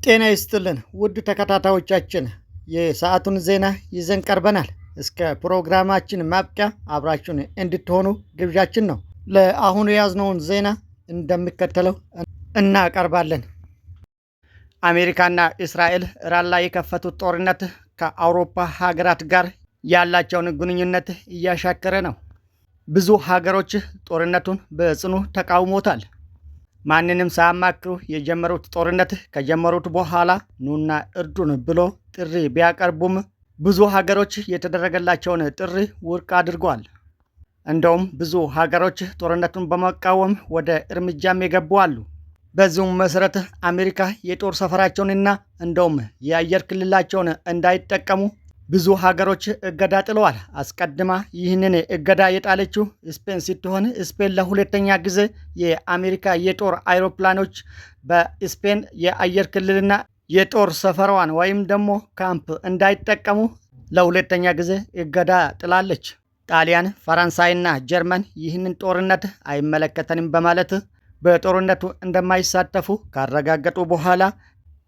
ጤና ይስጥልን ውድ ተከታታዮቻችን፣ የሰዓቱን ዜና ይዘን ቀርበናል። እስከ ፕሮግራማችን ማብቂያ አብራችሁን እንድትሆኑ ግብዣችን ነው። ለአሁኑ የያዝነውን ዜና እንደሚከተለው እናቀርባለን። አሜሪካና እስራኤል ኢራን ላይ የከፈቱት ጦርነት ከአውሮፓ ሀገራት ጋር ያላቸውን ግንኙነት እያሻከረ ነው። ብዙ ሀገሮች ጦርነቱን በጽኑ ተቃውሞታል። ማንንም ሳያማክሩ የጀመሩት ጦርነት ከጀመሩት በኋላ ኑና እርዱን ብሎ ጥሪ ቢያቀርቡም ብዙ ሀገሮች የተደረገላቸውን ጥሪ ውድቅ አድርገዋል። እንደውም ብዙ ሀገሮች ጦርነቱን በመቃወም ወደ እርምጃም የገቡ አሉ። በዚሁም መሰረት አሜሪካ የጦር ሰፈራቸውንና እንደውም የአየር ክልላቸውን እንዳይጠቀሙ ብዙ ሀገሮች እገዳ ጥለዋል። አስቀድማ ይህንን እገዳ የጣለችው ስፔን ስትሆን ስፔን ለሁለተኛ ጊዜ የአሜሪካ የጦር አይሮፕላኖች በስፔን የአየር ክልልና የጦር ሰፈሯን ወይም ደግሞ ካምፕ እንዳይጠቀሙ ለሁለተኛ ጊዜ እገዳ ጥላለች። ጣሊያን፣ ፈረንሳይና ጀርመን ይህንን ጦርነት አይመለከተንም በማለት በጦርነቱ እንደማይሳተፉ ካረጋገጡ በኋላ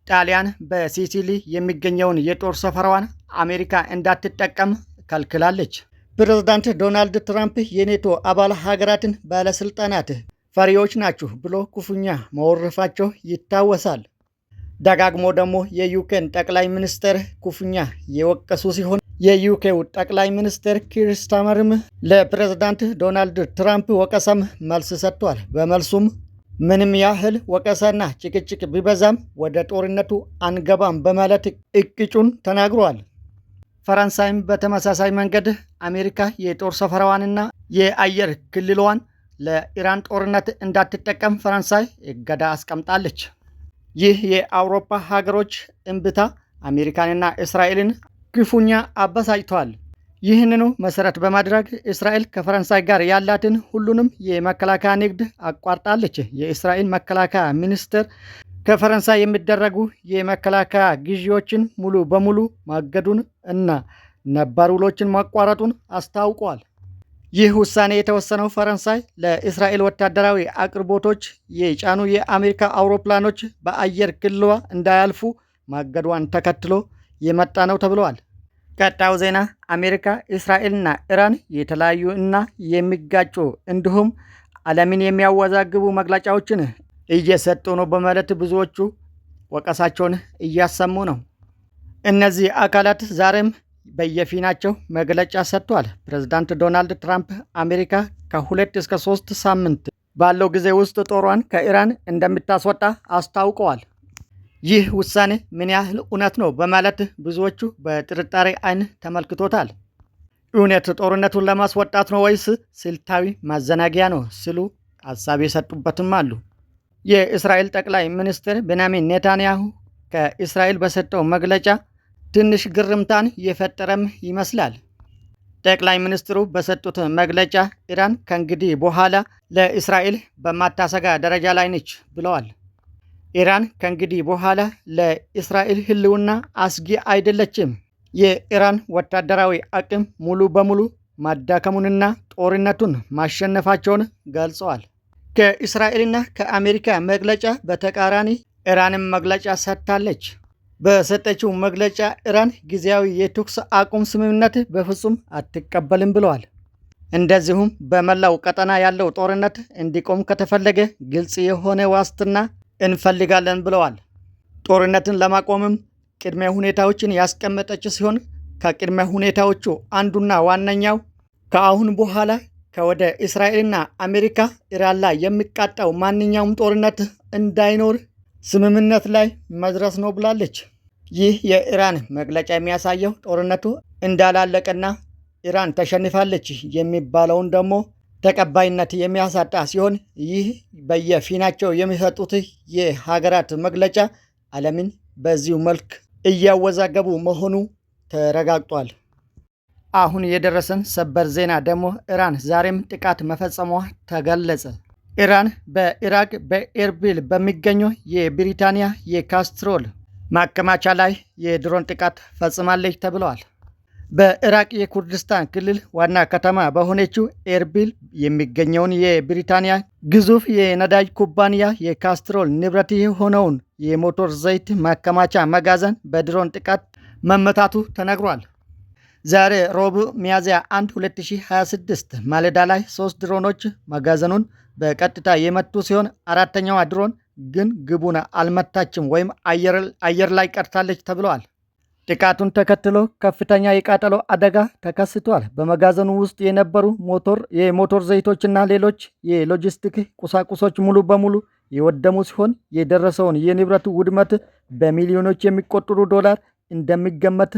ጣሊያን በሲሲሊ የሚገኘውን የጦር ሰፈሯን አሜሪካ እንዳትጠቀም ከልክላለች። ፕሬዝዳንት ዶናልድ ትራምፕ የኔቶ አባል ሀገራትን ባለስልጣናት ፈሪዎች ናችሁ ብሎ ክፉኛ መወረፋቸው ይታወሳል። ደጋግሞ ደግሞ የዩኬን ጠቅላይ ሚኒስትር ክፉኛ የወቀሱ ሲሆን የዩኬው ጠቅላይ ሚኒስትር ኪር ስታርመርም ለፕሬዝዳንት ዶናልድ ትራምፕ ወቀሳም መልስ ሰጥቷል። በመልሱም ምንም ያህል ወቀሳና ጭቅጭቅ ቢበዛም ወደ ጦርነቱ አንገባም በማለት እቅጩን ተናግሯል። ፈረንሳይም በተመሳሳይ መንገድ አሜሪካ የጦር ሰፈራዋንና የአየር ክልሏን ለኢራን ጦርነት እንዳትጠቀም ፈረንሳይ እገዳ አስቀምጣለች። ይህ የአውሮፓ ሀገሮች እምብታ አሜሪካንና እስራኤልን ክፉኛ አበሳጭተዋል። ይህንኑ መሰረት በማድረግ እስራኤል ከፈረንሳይ ጋር ያላትን ሁሉንም የመከላከያ ንግድ አቋርጣለች። የእስራኤል መከላከያ ሚኒስትር ከፈረንሳይ የሚደረጉ የመከላከያ ግዢዎችን ሙሉ በሙሉ ማገዱን እና ነባር ውሎችን ማቋረጡን አስታውቋል። ይህ ውሳኔ የተወሰነው ፈረንሳይ ለእስራኤል ወታደራዊ አቅርቦቶች የጫኑ የአሜሪካ አውሮፕላኖች በአየር ክልሏ እንዳያልፉ ማገዷን ተከትሎ የመጣ ነው ተብለዋል። ቀጣዩ ዜና አሜሪካ፣ እስራኤልና ኢራን የተለያዩ እና የሚጋጩ እንዲሁም ዓለምን የሚያወዛግቡ መግለጫዎችን እየሰጡ ነው በማለት ብዙዎቹ ወቀሳቸውን እያሰሙ ነው። እነዚህ አካላት ዛሬም በየፊናቸው መግለጫ ሰጥቷል። ፕሬዝዳንት ዶናልድ ትራምፕ አሜሪካ ከ2 እስከ 3 ሳምንት ባለው ጊዜ ውስጥ ጦሯን ከኢራን እንደምታስወጣ አስታውቀዋል። ይህ ውሳኔ ምን ያህል እውነት ነው በማለት ብዙዎቹ በጥርጣሬ አይን ተመልክቶታል። እውነት ጦርነቱን ለማስወጣት ነው ወይስ ስልታዊ ማዘናጊያ ነው ሲሉ ሀሳብ የሰጡበትም አሉ። የእስራኤል ጠቅላይ ሚኒስትር ቤንያሚን ኔታንያሁ ከእስራኤል በሰጠው መግለጫ ትንሽ ግርምታን የፈጠረም ይመስላል። ጠቅላይ ሚኒስትሩ በሰጡት መግለጫ ኢራን ከእንግዲህ በኋላ ለእስራኤል በማታሰጋ ደረጃ ላይ ነች ብለዋል። ኢራን ከእንግዲህ በኋላ ለእስራኤል ሕልውና አስጊ አይደለችም። የኢራን ወታደራዊ አቅም ሙሉ በሙሉ ማዳከሙንና ጦርነቱን ማሸነፋቸውን ገልጸዋል። ከእስራኤልና ከአሜሪካ መግለጫ በተቃራኒ ኢራንም መግለጫ ሰጥታለች። በሰጠችው መግለጫ ኢራን ጊዜያዊ የተኩስ አቁም ስምምነት በፍጹም አትቀበልም ብለዋል። እንደዚሁም በመላው ቀጠና ያለው ጦርነት እንዲቆም ከተፈለገ ግልጽ የሆነ ዋስትና እንፈልጋለን ብለዋል። ጦርነትን ለማቆምም ቅድመ ሁኔታዎችን ያስቀመጠች ሲሆን ከቅድመ ሁኔታዎቹ አንዱና ዋነኛው ከአሁን በኋላ ከወደ እስራኤልና አሜሪካ ኢራን ላይ የሚቃጣው ማንኛውም ጦርነት እንዳይኖር ስምምነት ላይ መድረስ ነው ብላለች። ይህ የኢራን መግለጫ የሚያሳየው ጦርነቱ እንዳላለቀና ኢራን ተሸንፋለች የሚባለውን ደግሞ ተቀባይነት የሚያሳጣ ሲሆን ይህ በየፊናቸው የሚሰጡት የሀገራት መግለጫ ዓለምን በዚሁ መልክ እያወዛገቡ መሆኑ ተረጋግጧል። አሁን የደረሰን ሰበር ዜና ደግሞ ኢራን ዛሬም ጥቃት መፈጸሟ ተገለጸ። ኢራን በኢራቅ በኤርቢል በሚገኘው የብሪታንያ የካስትሮል ማከማቻ ላይ የድሮን ጥቃት ፈጽማለች ተብለዋል። በኢራቅ የኩርዲስታን ክልል ዋና ከተማ በሆነችው ኤርቢል የሚገኘውን የብሪታንያ ግዙፍ የነዳጅ ኩባንያ የካስትሮል ንብረት የሆነውን የሞተር ዘይት ማከማቻ መጋዘን በድሮን ጥቃት መመታቱ ተነግሯል። ዛሬ ረቡዕ ሚያዝያ 1 2026 ማለዳ ላይ 3 ድሮኖች መጋዘኑን በቀጥታ የመቱ ሲሆን አራተኛዋ ድሮን ግን ግቡን አልመታችም ወይም አየር ላይ ቀርታለች ተብለዋል። ጥቃቱን ተከትሎ ከፍተኛ የቃጠሎ አደጋ ተከስቷል። በመጋዘኑ ውስጥ የነበሩ የሞተር ዘይቶችና ሌሎች የሎጂስቲክ ቁሳቁሶች ሙሉ በሙሉ የወደሙ ሲሆን የደረሰውን የንብረቱ ውድመት በሚሊዮኖች የሚቆጠሩ ዶላር እንደሚገመት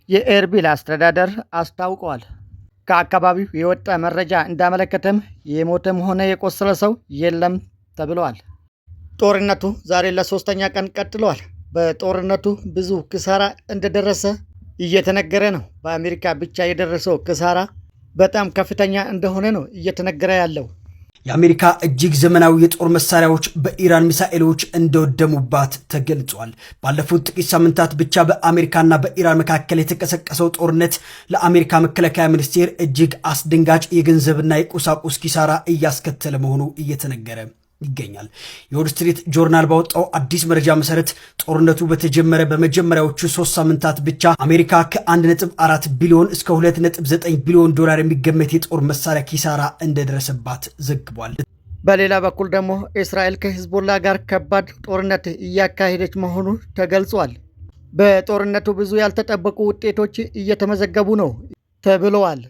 የኤርቢል አስተዳደር አስታውቀዋል። ከአካባቢው የወጣ መረጃ እንዳመለከተም የሞተም ሆነ የቆሰለ ሰው የለም ተብለዋል። ጦርነቱ ዛሬ ለሶስተኛ ቀን ቀጥሏል። በጦርነቱ ብዙ ክሳራ እንደደረሰ እየተነገረ ነው። በአሜሪካ ብቻ የደረሰው ክሳራ በጣም ከፍተኛ እንደሆነ ነው እየተነገረ ያለው። የአሜሪካ እጅግ ዘመናዊ የጦር መሳሪያዎች በኢራን ሚሳኤሎች እንደወደሙባት ተገልጿል። ባለፉት ጥቂት ሳምንታት ብቻ በአሜሪካና በኢራን መካከል የተቀሰቀሰው ጦርነት ለአሜሪካ መከላከያ ሚኒስቴር እጅግ አስደንጋጭ የገንዘብና የቁሳቁስ ኪሳራ እያስከተለ መሆኑ እየተነገረ ይገኛል። የዎል ስትሪት ጆርናል ባወጣው አዲስ መረጃ መሰረት ጦርነቱ በተጀመረ በመጀመሪያዎቹ 3 ሳምንታት ብቻ አሜሪካ ከ1.4 ቢሊዮን እስከ 2.9 ቢሊዮን ዶላር የሚገመት የጦር መሳሪያ ኪሳራ እንደደረሰባት ዘግቧል። በሌላ በኩል ደግሞ እስራኤል ከሂዝቦላ ጋር ከባድ ጦርነት እያካሄደች መሆኑ ተገልጿል። በጦርነቱ ብዙ ያልተጠበቁ ውጤቶች እየተመዘገቡ ነው ተብለዋል።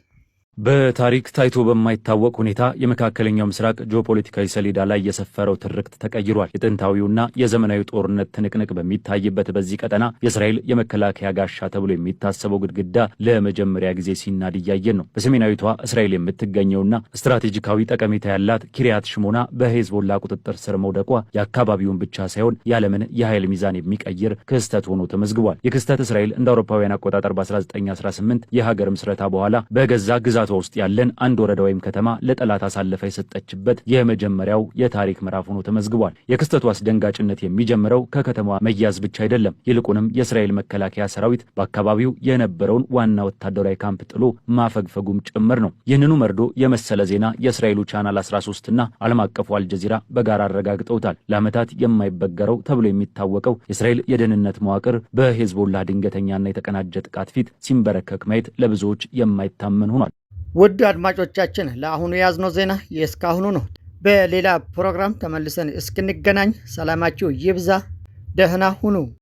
በታሪክ ታይቶ በማይታወቅ ሁኔታ የመካከለኛው ምስራቅ ጂኦፖለቲካዊ ሰሌዳ ላይ የሰፈረው ትርክት ተቀይሯል። የጥንታዊውና የዘመናዊ ጦርነት ትንቅንቅ በሚታይበት በዚህ ቀጠና የእስራኤል የመከላከያ ጋሻ ተብሎ የሚታሰበው ግድግዳ ለመጀመሪያ ጊዜ ሲናድ እያየን ነው። በሰሜናዊቷ እስራኤል የምትገኘውና ስትራቴጂካዊ ጠቀሜታ ያላት ኪሪያት ሽሞና በሄዝቦላ ቁጥጥር ስር መውደቋ የአካባቢውን ብቻ ሳይሆን የዓለምን የኃይል ሚዛን የሚቀይር ክስተት ሆኖ ተመዝግቧል። ይህ ክስተት እስራኤል እንደ አውሮፓውያን አቆጣጠር በ1918 የሀገር ምስረታ በኋላ በገዛ ግዛቷ ውስጥ ያለን አንድ ወረዳ ወይም ከተማ ለጠላት አሳልፋ የሰጠችበት የመጀመሪያው የታሪክ ምዕራፍ ሆኖ ተመዝግቧል። የክስተቱ አስደንጋጭነት የሚጀምረው ከከተማዋ መያዝ ብቻ አይደለም። ይልቁንም የእስራኤል መከላከያ ሰራዊት በአካባቢው የነበረውን ዋና ወታደራዊ ካምፕ ጥሎ ማፈግፈጉም ጭምር ነው። ይህንኑ መርዶ የመሰለ ዜና የእስራኤሉ ቻናል 13 እና ዓለም አቀፉ አልጀዚራ በጋራ አረጋግጠውታል። ለዓመታት የማይበገረው ተብሎ የሚታወቀው የእስራኤል የደህንነት መዋቅር በሄዝቦላ ድንገተኛና የተቀናጀ ጥቃት ፊት ሲንበረከክ ማየት ለብዙዎች የማይታመን ሆኗል። ውድ አድማጮቻችን ለአሁኑ የያዝነው ዜና የእስካሁኑ ነው። በሌላ ፕሮግራም ተመልሰን እስክንገናኝ ሰላማችሁ ይብዛ። ደህና ሁኑ።